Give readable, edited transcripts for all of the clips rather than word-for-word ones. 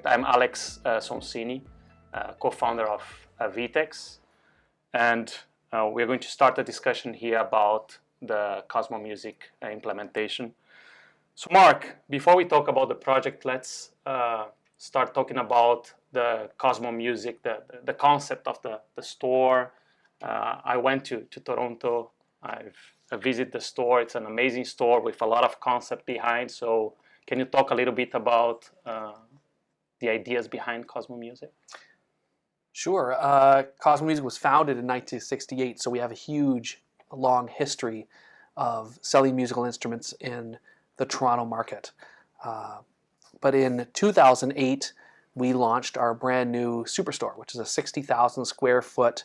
Project. I'm Alex Sonsini, co-founder of VTEX, and we're going to start a discussion here about the Cosmo Music implementation. So Mark, before we talk about the project, let's start talking about the Cosmo Music, the concept of the store. I went to Toronto. I've visited the store. It's an amazing store with a lot of concept behind. So can you talk a little bit about the ideas behind Cosmo Music? Sure. Cosmo Music was founded in 1968, so we have a huge, long history of selling musical instruments in the Toronto market. But in 2008, we launched our brand new Superstore, which is a 60,000 square foot,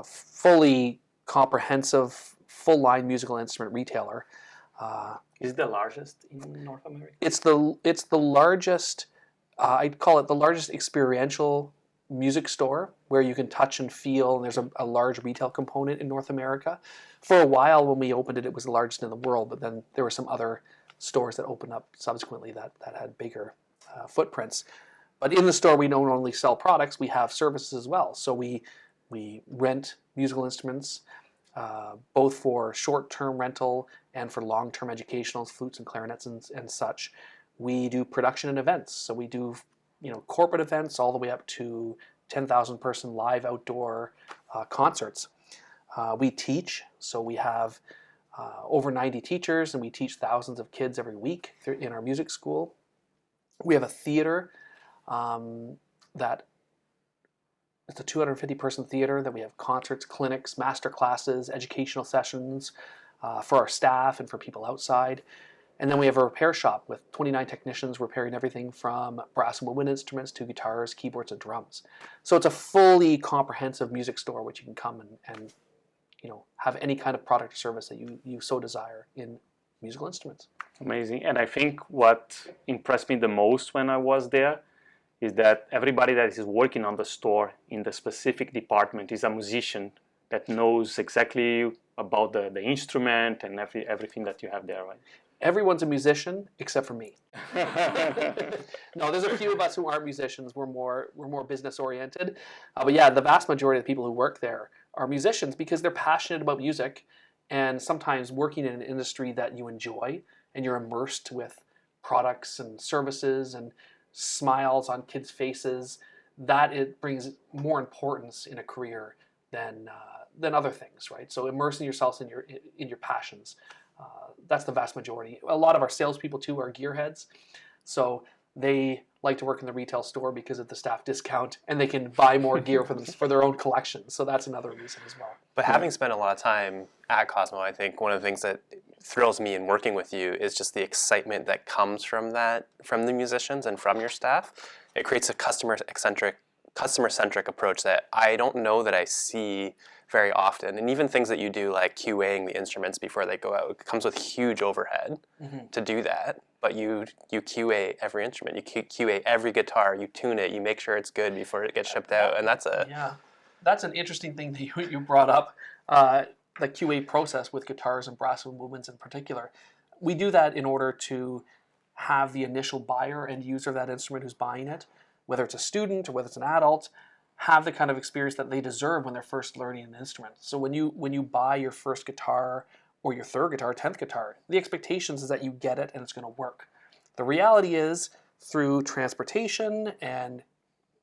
fully comprehensive, full-line musical instrument retailer. Is it the largest in North America? It's the largest, I'd call it the largest experiential music store where you can touch and feel, and there's a large retail component in North America. For a while when we opened it, it was the largest in the world, but then there were some other stores that opened up subsequently that had bigger footprints. But in the store, we don't only sell products, we have services as well. So we rent musical instruments, both for short-term rental and for long-term educational, flutes and clarinets and such. We do production and events. So we do corporate events all the way up to 10,000 person live outdoor concerts. We teach, so we have over 90 teachers, and we teach thousands of kids every week in our music school. We have a theater that it's a 250 person theater that we have concerts, clinics, master classes, educational sessions for our staff and for people outside. And then we have a repair shop with 29 technicians repairing everything from brass and woodwind instruments to guitars, keyboards, and drums. So it's a fully comprehensive music store which you can come and have any kind of product or service that you so desire in musical instruments. Amazing. And I think what impressed me the most when I was there is that everybody that is working on the store in the specific department is a musician that knows exactly about the instrument and everything that you have there, right? Everyone's a musician except for me. No, there's a few of us who aren't musicians. We're more business oriented. But yeah, the vast majority of the people who work there are musicians because they're passionate about music, and sometimes working in an industry that you enjoy and you're immersed with products and services and smiles on kids' faces, that it brings more importance in a career than other things, right? So immersing yourselves in your passions. That's the vast majority. A lot of our salespeople too are gearheads, so they like to work in the retail store because of the staff discount, and they can buy more gear for their own collection. So that's another reason as well. But having spent a lot of time at Cosmo, I think one of the things that thrills me in working with you is just the excitement that comes from the musicians and from your staff. It creates a customer-centric approach that I don't know that I see very often. And even things that you do like QAing the instruments before they go out, it comes with huge overhead to do that. But you QA every instrument, you QA every guitar, you tune it, you make sure it's good before it gets shipped out, and that's an interesting thing that you brought up. The QA process with guitars and brass and woodwinds in particular. We do that in order to have the initial buyer and user of that instrument who's buying it, whether it's a student or whether it's an adult, have the kind of experience that they deserve when they're first learning an instrument. So when you buy your first guitar or your third guitar, 10th guitar, the expectations is that you get it and it's going to work. The reality is, through transportation and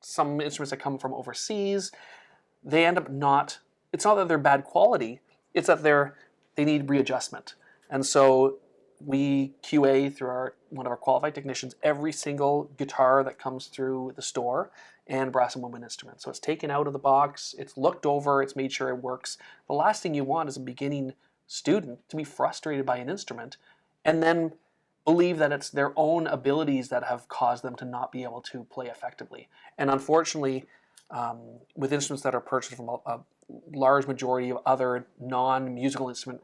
some instruments that come from overseas, they end up it's not that they're bad quality, it's that they need readjustment. And so we QA through one of our qualified technicians every single guitar that comes through the store and brass and woodwind instruments. So it's taken out of the box, it's looked over, it's made sure it works. The last thing you want is a beginning student to be frustrated by an instrument and then believe that it's their own abilities that have caused them to not be able to play effectively. And unfortunately, with instruments that are purchased from a large majority of other non-musical instrument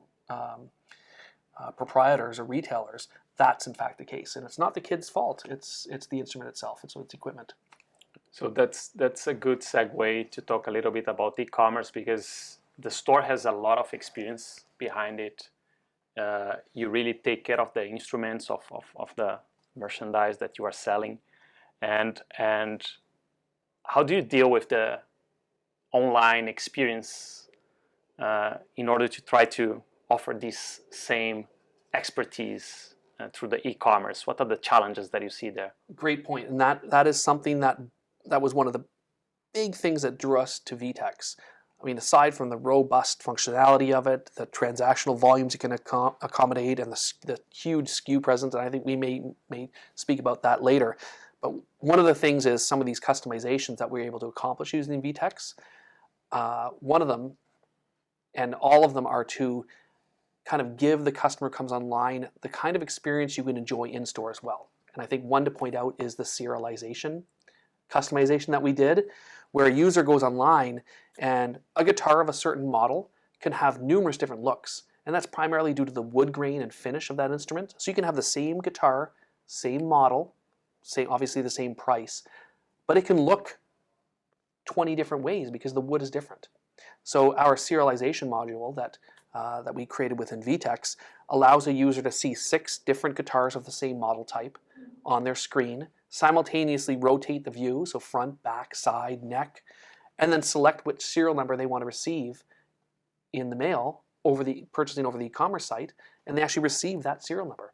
proprietors or retailers, that's in fact the case. And it's not the kid's fault, it's the instrument itself, it's equipment. So that's a good segue to talk a little bit about e-commerce, because the store has a lot of experience behind it. You really take care of the instruments of the merchandise that you are selling. and how do you deal with the online experience in order to try to offer this same expertise through the e-commerce? What are the challenges that you see there? Great point, and that is something that was one of the big things that drew us to VTEX. I mean, aside from the robust functionality of it, the transactional volumes it can accommodate, and the huge SKU presence, and I think we may speak about that later. But one of the things is some of these customizations that we're able to accomplish using VTEX. One of them, and all of them, are to kind of give the customer comes online the kind of experience you can enjoy in store as well. And I think one to point out is the serialization customization that we did, where a user goes online and a guitar of a certain model can have numerous different looks. And that's primarily due to the wood grain and finish of that instrument. So you can have the same guitar, same model, obviously the same price, but it can look 20 different ways because the wood is different. So our serialization module that we created within VTEX allows a user to see 6 different guitars of the same model type on their screen, simultaneously rotate the view, so front, back, side, neck, and then select which serial number they want to receive in the mail purchasing over the e-commerce site, and they actually receive that serial number.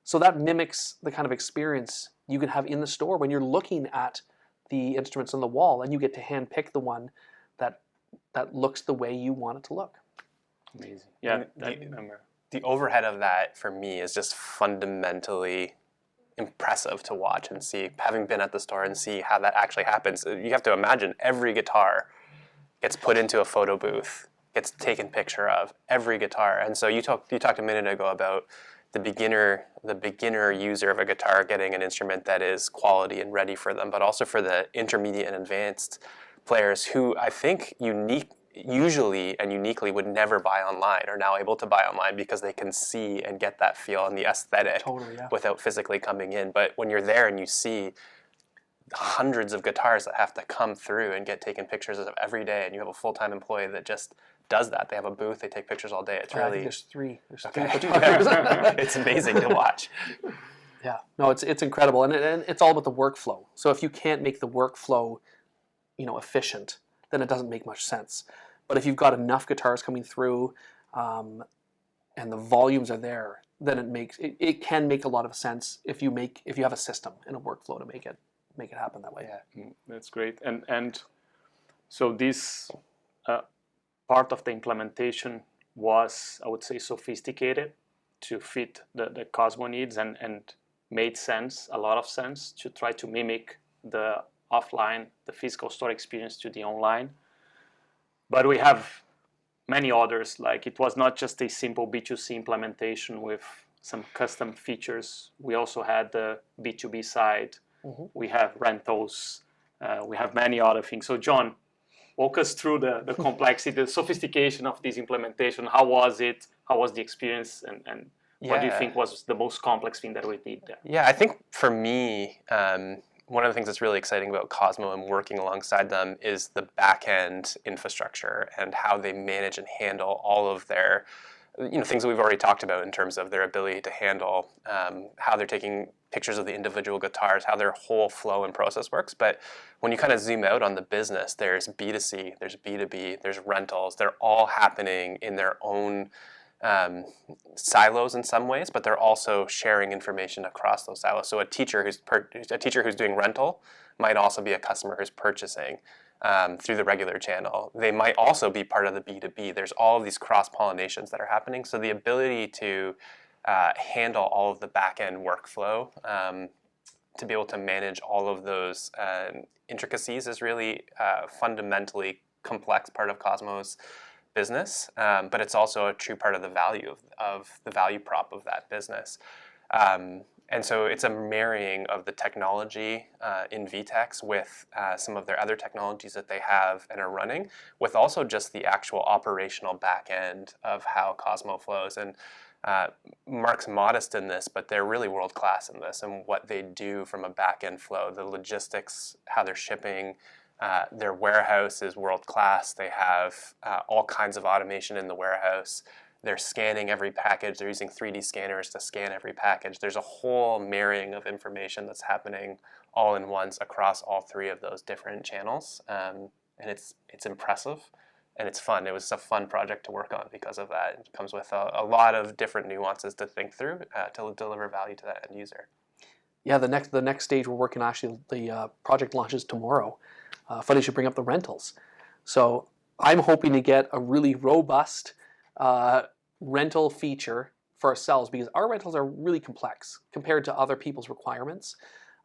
So that mimics the kind of experience you can have in the store when you're looking at the instruments on the wall, and you get to hand pick the one that looks the way you want it to look. Amazing. Yeah, I remember. The overhead of that for me is just fundamentally impressive to watch and see, having been at the store and see how that actually happens. You have to imagine every guitar gets put into a photo booth, gets taken picture of, every guitar. And so you talked a minute ago about the beginner user of a guitar getting an instrument that is quality and ready for them, but also for the intermediate and advanced players who I think usually and uniquely would never buy online are now able to buy online because they can see and get that feel and the aesthetic without physically coming in. But when you're there and you see hundreds of guitars that have to come through and get taken pictures of every day, and you have a full-time employee that just does that. They have a booth, they take pictures all day. It's really... I think there's three. Okay. Three guitars. It's amazing to watch. Yeah, no, it's incredible, and it's all about the workflow. So if you can't make the workflow, efficient, then it doesn't make much sense. But if you've got enough guitars coming through, and the volumes are there, then it can make a lot of sense if you have a system and a workflow to make it happen that way. Yeah, that's great. And so this part of the implementation was, I would say, sophisticated to fit the Cosmo needs, and made a lot of sense to try to mimic the offline, the physical store experience to the online. But we have many others. Like, it was not just a simple B2C implementation with some custom features. We also had the B2B side. Mm-hmm. We have rentals. We have many other things. So John, walk us through the complexity, the sophistication of this implementation. How was it? How was the experience? And what do you think was the most complex thing that we did there? Yeah, I think for me, one of the things that's really exciting about Cosmo and working alongside them is the back-end infrastructure and how they manage and handle all of their things that we've already talked about in terms of their ability to handle how they're taking pictures of the individual guitars, how their whole flow and process works. But when you kind of zoom out on the business, there's B2C, there's B2B, there's rentals. They're all happening in their own silos in some ways, but they're also sharing information across those silos. So a teacher who's doing rental might also be a customer who's purchasing through the regular channel. They might also be part of the B2B. There's all of these cross-pollinations that are happening. So the ability to handle all of the back-end workflow, to be able to manage all of those intricacies is really fundamentally complex part of Cosmo's business, but it's also a true part of the value of the value prop of that business. And so it's a marrying of the technology in VTEX with some of their other technologies that they have and are running, with also just the actual operational back end of how Cosmo flows. And Mark's modest in this, but they're really world-class in this, and what they do from a back end flow, the logistics, how they're shipping. Their warehouse is world-class. They have all kinds of automation in the warehouse. they're scanning every package. They're using 3D scanners to scan every package. There's a whole marrying of information that's happening all in once across all three of those different channels, and it's impressive. And it's fun. It was a fun project to work on because of that. It comes with a lot of different nuances to think through to deliver value to that end user. Yeah, the next stage we're working on, actually, the project launches tomorrow. Funny you should bring up the rentals. So I'm hoping to get a really robust rental feature for ourselves, because our rentals are really complex compared to other people's requirements.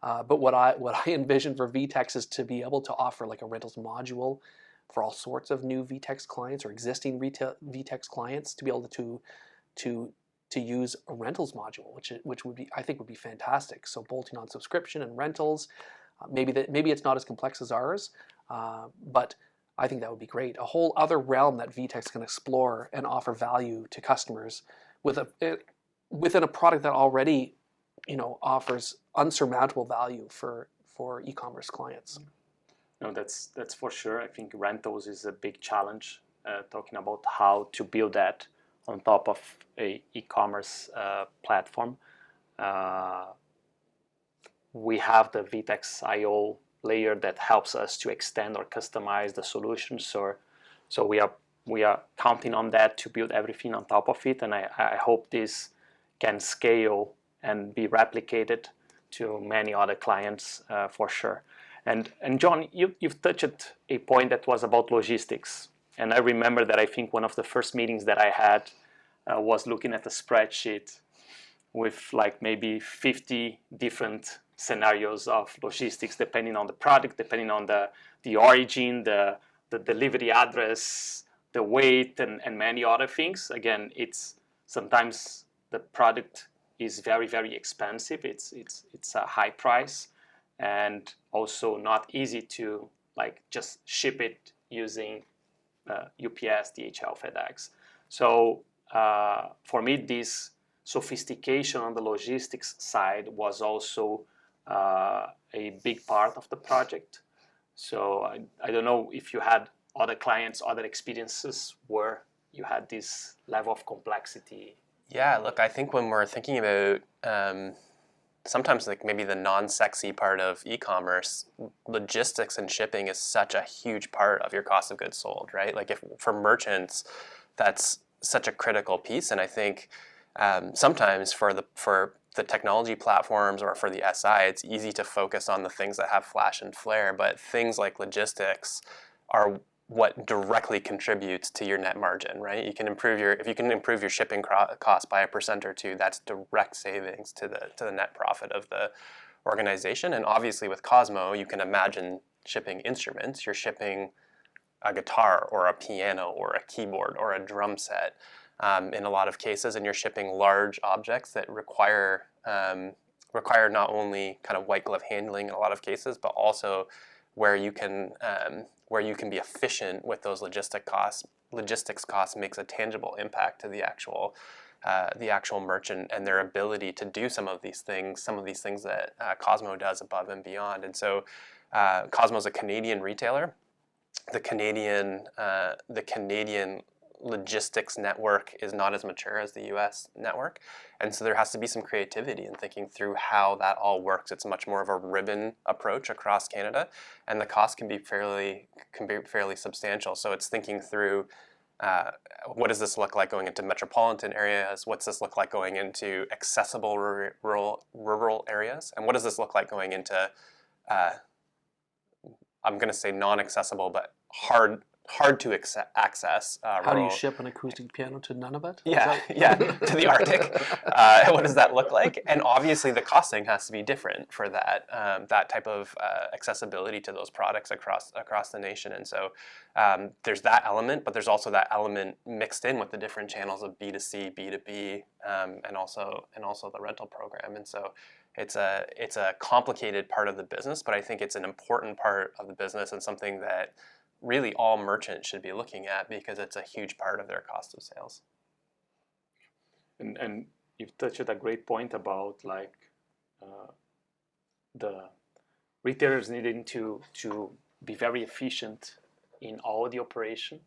But what I envision for VTEX is to be able to offer like a rentals module for all sorts of new VTEX clients or existing retail VTEX clients, to be able to use a rentals module, which would be, I think, would be fantastic. So bolting on subscription and rentals, maybe it's not as complex as ours, but I think that would be great. A whole other realm that VTEX can explore and offer value to customers within a product that already, offers unsurmountable value for e-commerce clients. No, that's for sure. I think rentals is a big challenge, talking about how to build that on top of a e-commerce platform. We have the VTEX IO layer that helps us to extend or customize the solution. So we are counting on that to build everything on top of it, and I hope this can scale and be replicated to many other clients for sure. And John, you've touched a point that was about logistics. And I remember that I think one of the first meetings that I had was looking at a spreadsheet with like maybe 50 different scenarios of logistics, depending on the product, depending on the origin, the delivery address, the weight, and many other things. Again, it's sometimes the product is very, very expensive. It's a high price, and also not easy to like just ship it using UPS, DHL, FedEx. So for me, this sophistication on the logistics side was also a big part of the project. So I don't know if you had other clients, other experiences where you had this level of complexity. Yeah, look, I think when we're thinking about sometimes like maybe the non-sexy part of e-commerce, logistics and shipping is such a huge part of your cost of goods sold, right? Like if for merchants, that's such a critical piece. And I think sometimes for the technology platforms or for the SI, it's easy to focus on the things that have flash and flare, but things like logistics are what directly contributes to your net margin, right? If you can improve your shipping cost by 1% or 2%, that's direct savings to the net profit of the organization. And obviously with Cosmo, you can imagine shipping instruments. You're shipping a guitar or a piano or a keyboard or a drum set in a lot of cases, and you're shipping large objects that require not only kind of white glove handling in a lot of cases, but also where you can be efficient with those logistics costs makes a tangible impact to the actual merchant and their ability to do some of these things that Cosmo does above and beyond. And so Cosmo is a Canadian retailer. The Canadian logistics network is not as mature as the US network, and so there has to be some creativity in thinking through how that all works. It's much more of a ribbon approach across Canada, and the cost can be fairly substantial. So it's thinking through what does this look like going into metropolitan areas? What's this look like going into accessible rural areas? And what does this look like going into I'm going to say non-accessible, but hard to access. How do you ship an acoustic piano to Nunavut? Yeah, to the Arctic. What does that look like? And obviously, the costing has to be different for that type of accessibility to those products across the nation. And so there's that element, but there's also that element mixed in with the different channels of B2C, B2B, and also the rental program. And so it's a complicated part of the business, but I think it's an important part of the business and something that really all merchants should be looking at because it's a huge part of their cost of sales. And you've touched a great point about like the retailers needing to be very efficient in all the operation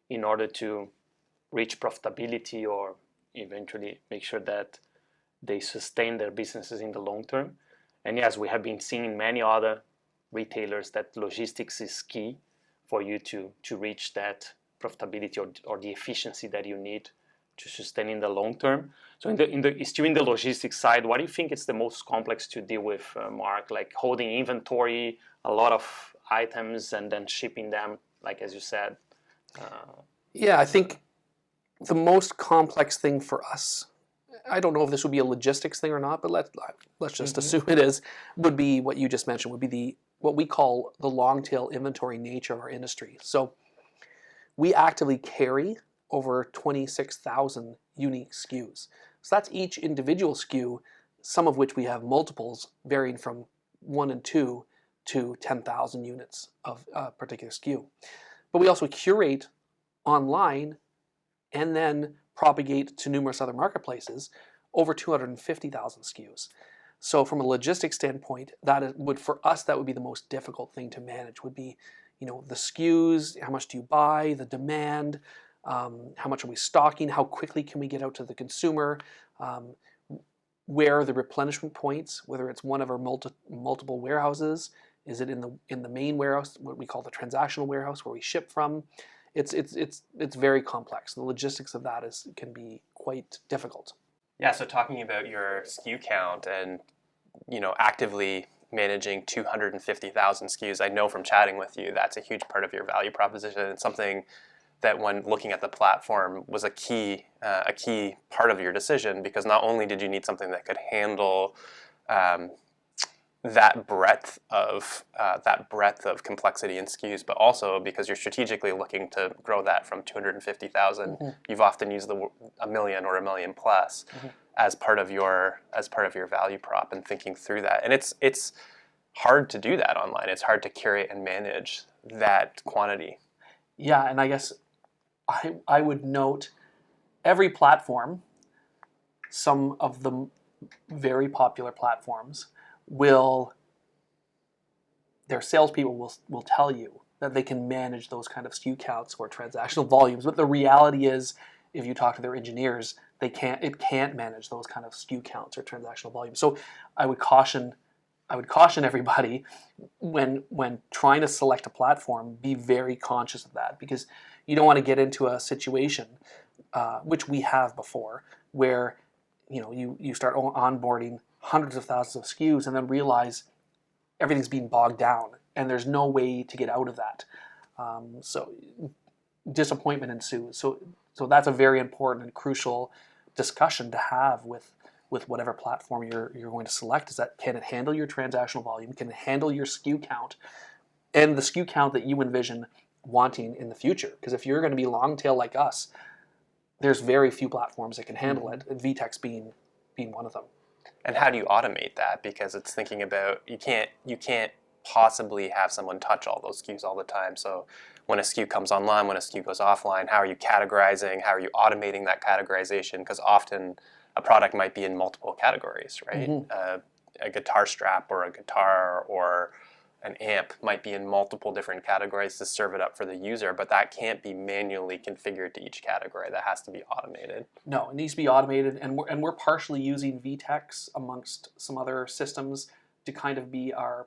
in order to reach profitability or eventually make sure that they sustain their businesses in the long term. And yes, we have been seeing many other retailers that logistics is key for you to reach that profitability or the efficiency that you need to sustain in the long term. So still in the logistics side, what do you think is the most complex to deal with, Mark? Like holding inventory, a lot of items, and then shipping them, like as you said. Yeah, I think the most complex thing for us, I don't know if this would be a logistics thing or not, but let's just assume it is, would be what you just mentioned, would be what we call the long tail inventory nature of our industry. So we actively carry over 26,000 unique SKUs. So that's each individual SKU, some of which we have multiples varying from 1 and 2 to 10,000 units of a particular SKU. But we also curate online and then propagate to numerous other marketplaces over 250,000 SKUs. So from a logistics standpoint, for us, that would be the most difficult thing to manage, would be, the SKUs, how much do you buy, the demand, how much are we stocking, how quickly can we get out to the consumer, where are the replenishment points, whether it's one of our multiple warehouses, is it in the main warehouse, what we call the transactional warehouse where we ship from. It's very complex. The logistics of that can be quite difficult. Yeah, so talking about your SKU count and actively managing 250,000 SKUs, I know from chatting with you that's a huge part of your value proposition. It's something that when looking at the platform was a key part of your decision, because not only did you need something that could handle that breadth of complexity in SKUs, but also because you're strategically looking to grow that from 250,000. You've often used a million or a million plus as part of your value prop and thinking through that. And it's hard to do that online. It's hard to curate and manage that quantity. Yeah, and I guess I would note every platform, some of the very popular platforms, their salespeople will tell you that they can manage those kind of SKU counts or transactional volumes. But the reality is, if you talk to their engineers, it can't manage those kind of SKU counts or transactional volumes. So I would caution everybody when trying to select a platform, be very conscious of that, because you don't want to get into a situation, which we have before, where you start onboarding hundreds of thousands of SKUs and then realize everything's being bogged down and there's no way to get out of that. So disappointment ensues. So that's a very important and crucial discussion to have with whatever platform you're going to select, is that can it handle your transactional volume, can it handle your SKU count, and the SKU count that you envision wanting in the future. Because if you're going to be long tail like us, there's very few platforms that can handle it, and VTEX being one of them. And how do you automate that? Because it's thinking about, you can't possibly have someone touch all those SKUs all the time. So when a SKU comes online, when a SKU goes offline, how are you categorizing? How are you automating that categorization? Because often a product might be in multiple categories, right? A guitar strap or a guitar or an amp might be in multiple different categories to serve it up for the user, but that can't be manually configured to each category. That has to be automated. No, it needs to be automated, and we're partially using VTEX amongst some other systems to kind of be our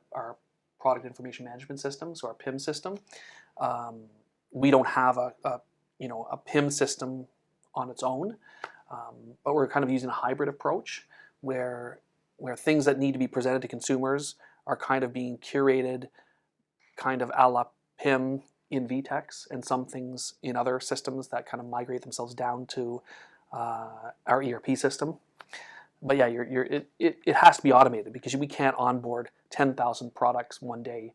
product information management system, so our PIM system. We don't have a PIM system on its own, but we're kind of using a hybrid approach where things that need to be presented to consumers are kind of being curated kind of a la PIM in VTEX, and some things in other systems that kind of migrate themselves down to our ERP system. But yeah, it has to be automated, because we can't onboard 10,000 products one day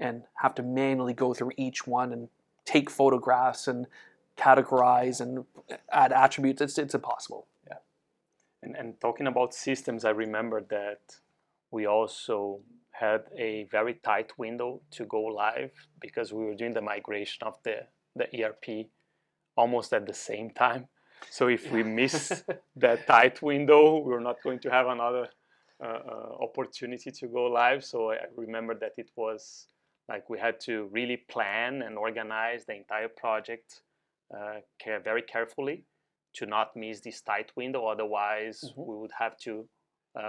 and have to manually go through each one and take photographs and categorize and add attributes. It's impossible. Yeah. And talking about systems, I remember that we also had a very tight window to go live, because we were doing the migration of the ERP almost at the same time. So if we miss that tight window, we're not going to have another opportunity to go live. So I remember that it was like we had to really plan and organize the entire project care very carefully to not miss this tight window. Otherwise, we would have to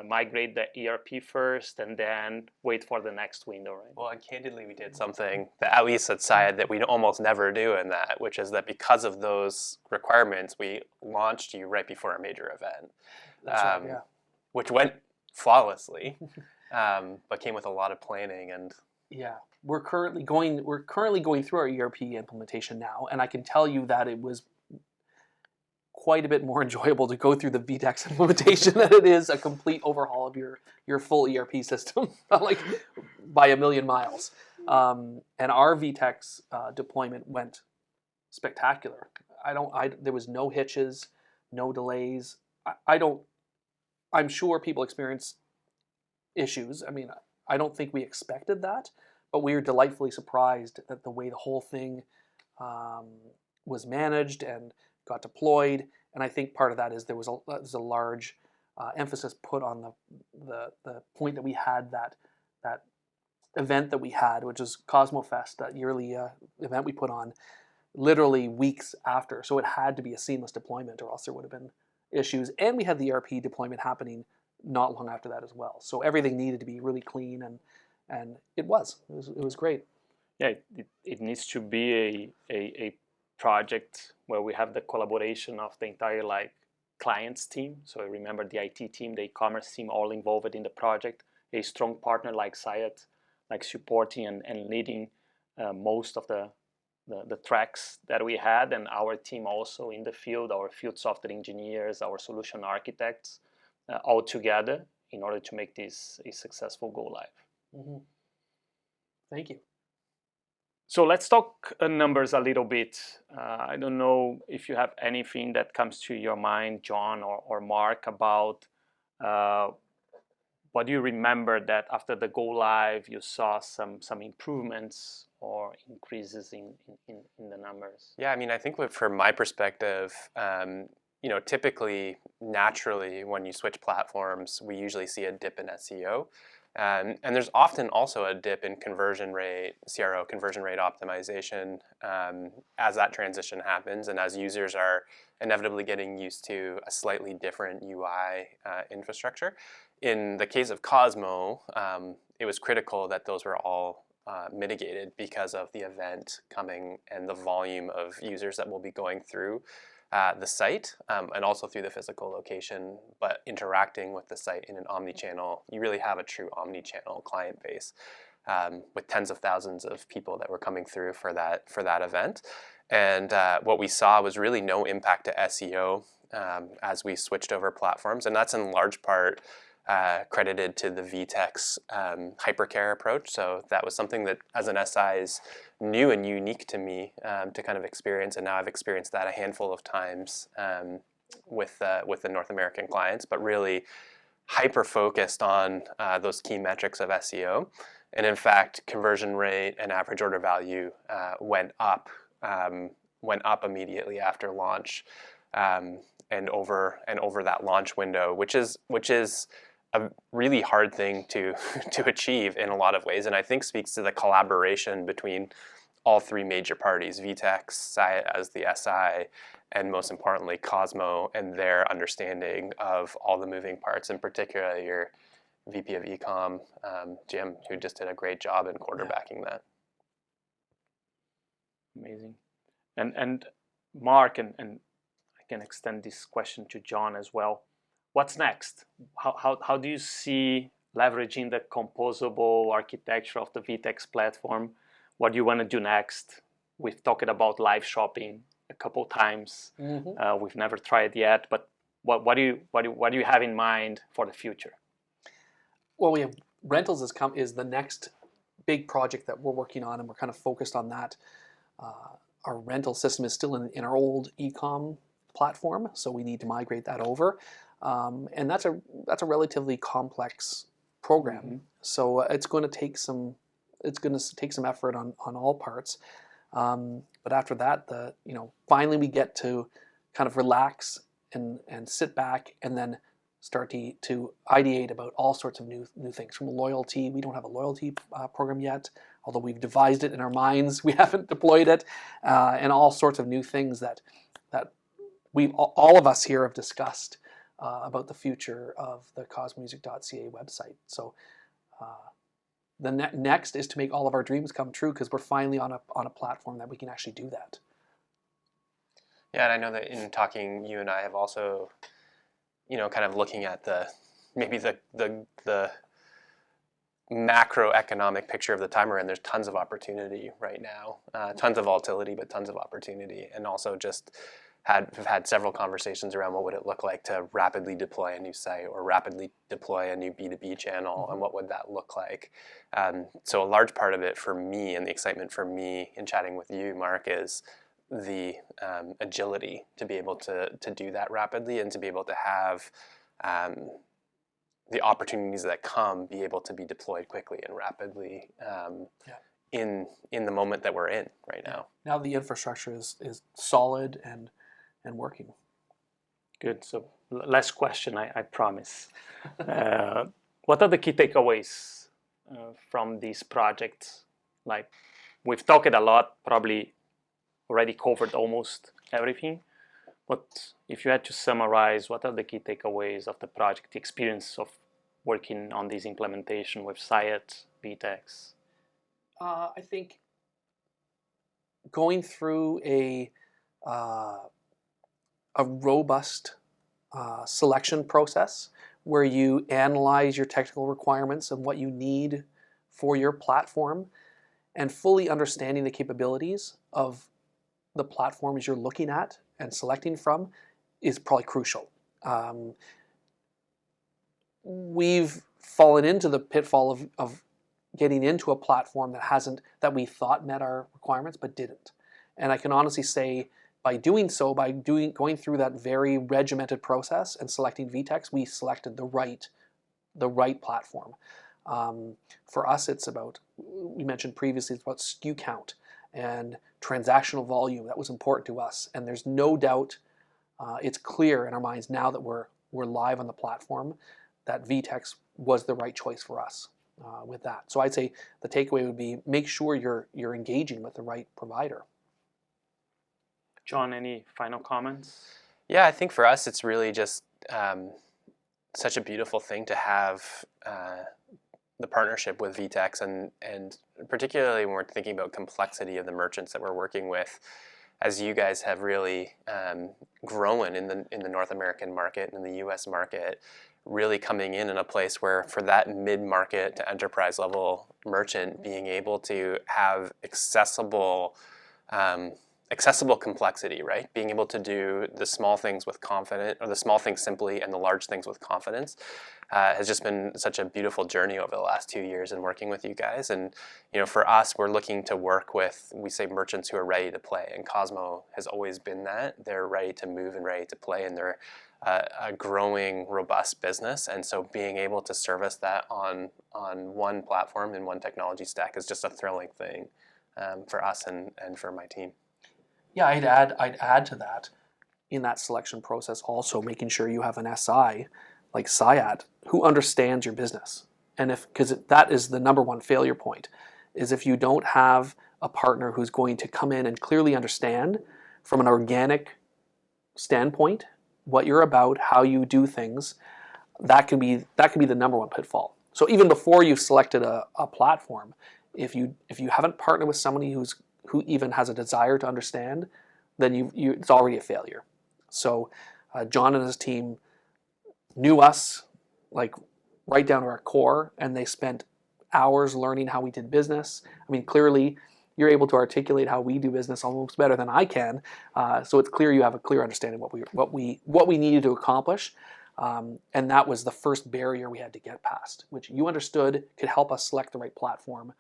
migrate the ERP first and then wait for the next window, right? Well, and candidly, we did something that at least at Syatt that we almost never do in that, which is that because of those requirements, we launched you right before a major event. That's right, yeah. Which went flawlessly, but came with a lot of planning and. Yeah, we're currently going through our ERP implementation now, and I can tell you that it was quite a bit more enjoyable to go through the VTEX implementation than it is a complete overhaul of your full ERP system, like by a million miles. And our VTEX deployment went spectacular. There was no hitches, no delays. I'm sure people experience issues. I mean, I don't think we expected that, but we were delightfully surprised at the way the whole thing was managed and got deployed. And I think part of that is there was a large emphasis put on the point that we had that event that we had, which is Cosmo Fest, that yearly event we put on, literally weeks after. So it had to be a seamless deployment, or else there would have been issues. And we had the ERP deployment happening not long after that as well. So everything needed to be really clean, and it was great. Yeah, it needs to be a project where we have the collaboration of the entire clients team. So I remember the IT team, the e-commerce team, all involved in the project. A strong partner like Syatt, like supporting and leading most of the tracks that we had, and our team also in the field, our field software engineers, our solution architects, all together in order to make this a successful go live. Mm-hmm. Thank you. So let's talk numbers a little bit. I don't know if you have anything that comes to your mind, John or Mark, about what do you remember that after the go live you saw some improvements or increases in the numbers? Yeah, I mean, I think from my perspective, typically, naturally, when you switch platforms, we usually see a dip in SEO. And there's often also a dip in conversion rate, CRO, conversion rate optimization, as that transition happens and as users are inevitably getting used to a slightly different UI infrastructure. In the case of Cosmo, it was critical that those were all mitigated because of the event coming and the volume of users that will be going through the site and also through the physical location, but interacting with the site in an omni-channel. You really have a true omni-channel client base with tens of thousands of people that were coming through for that event. And what we saw was really no impact to SEO as we switched over platforms, and that's in large part credited to the VTEX hypercare approach. So that was something that as an SI is new and unique to me to kind of experience, and now I've experienced that a handful of times with the North American clients, but really hyper-focused on those key metrics of SEO. And in fact, conversion rate and average order value went up immediately after launch and over that launch window, which is a really hard thing to achieve in a lot of ways, and I think speaks to the collaboration between all three major parties, VTEX, Syatt as the SI, and most importantly, Cosmo and their understanding of all the moving parts, in particular your VP of Ecom, Jim, who just did a great job in quarterbacking that. Amazing. And Mark, and I can extend this question to John as well. What's next? How do you see leveraging the composable architecture of the VTEX platform? What do you want to do next? We've talked about live shopping a couple times. Mm-hmm. We've never tried yet, but what do you have in mind for the future? Well, we have rentals is the next big project that we're working on, and we're kind of focused on that. Our rental system is still in our old ecom platform, so we need to migrate that over. And that's a relatively complex program, mm-hmm. So it's going to take some effort on all parts. But after that, finally we get to kind of relax and sit back and then start to ideate about all sorts of new things. From loyalty, we don't have a loyalty program yet. although we've devised it in our minds, we haven't deployed it, and all sorts of new things that all of us here have discussed about the future of the cosmomusic.ca website. So the next is to make all of our dreams come true, because we're finally on a platform that we can actually do that. Yeah, and I know that in talking, you and I have also, kind of looking at maybe the macroeconomic picture of the time we're in. There's tons of opportunity right now, tons of volatility, but tons of opportunity, and also just have had several conversations around what would it look like to rapidly deploy a new site or rapidly deploy a new B2B channel, and what would that look like. So a large part of it for me, and the excitement for me in chatting with you, Mark, is the agility to be able to do that rapidly, and to be able to have the opportunities that come be able to be deployed quickly and rapidly in the moment that we're in right now. Now the infrastructure is solid and working. Good. So last question, I promise. What are the key takeaways from these projects? Like, we've talked a lot, probably already covered almost everything. But if you had to summarize, what are the key takeaways of the project, the experience of working on this implementation with Syatt, VTEX? I think going through a robust selection process where you analyze your technical requirements and what you need for your platform, and fully understanding the capabilities of the platforms you're looking at and selecting from is probably crucial. We've fallen into the pitfall of getting into a platform that we thought met our requirements but didn't. And I can honestly say, by doing so, going through that very regimented process and selecting VTEX, we selected the right platform. For us, it's about, we mentioned previously, it's about SKU count and transactional volume. That was important to us, and there's no doubt, it's clear in our minds now that we're live on the platform, that VTEX was the right choice for us with that. So I'd say the takeaway would be, make sure you're engaging with the right provider. John, any final comments? Yeah, I think for us, it's really just such a beautiful thing to have the partnership with VTEX, and particularly when we're thinking about complexity of the merchants that we're working with, as you guys have really grown in the North American market and in the US market, really coming in a place where, for that mid-market to enterprise level merchant, being able to have accessible complexity, right? Being able to do the small things with confidence, or the small things simply, and the large things with confidence, has just been such a beautiful journey over the last 2 years in working with you guys. And for us, we're looking to work with, we say, merchants who are ready to play, and Cosmo has always been that. They're ready to move and ready to play, and they're a growing, robust business. And so being able to service that on one platform and one technology stack is just a thrilling thing for us and for my team. Yeah, I'd add to that, in that selection process, also making sure you have an SI like Syatt who understands your business. And because that is the number one failure point, is if you don't have a partner who's going to come in and clearly understand from an organic standpoint what you're about, how you do things, that can be the number one pitfall. So even before you've selected a platform, if you haven't partnered with somebody who even has a desire to understand, then it's already a failure. So John and his team knew us like right down to our core, and they spent hours learning how we did business. I mean, clearly you're able to articulate how we do business almost better than I can. So it's clear you have a clear understanding of what we needed to accomplish. And that was the first barrier we had to get past, which you understood could help us select the right platform.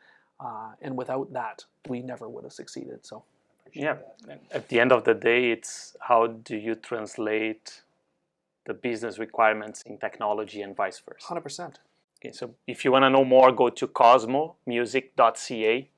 And without that, we never would have succeeded. So, yeah, at the end of the day, it's how do you translate the business requirements in technology and vice versa. 100%. Okay, so if you want to know more, go to cosmomusic.ca.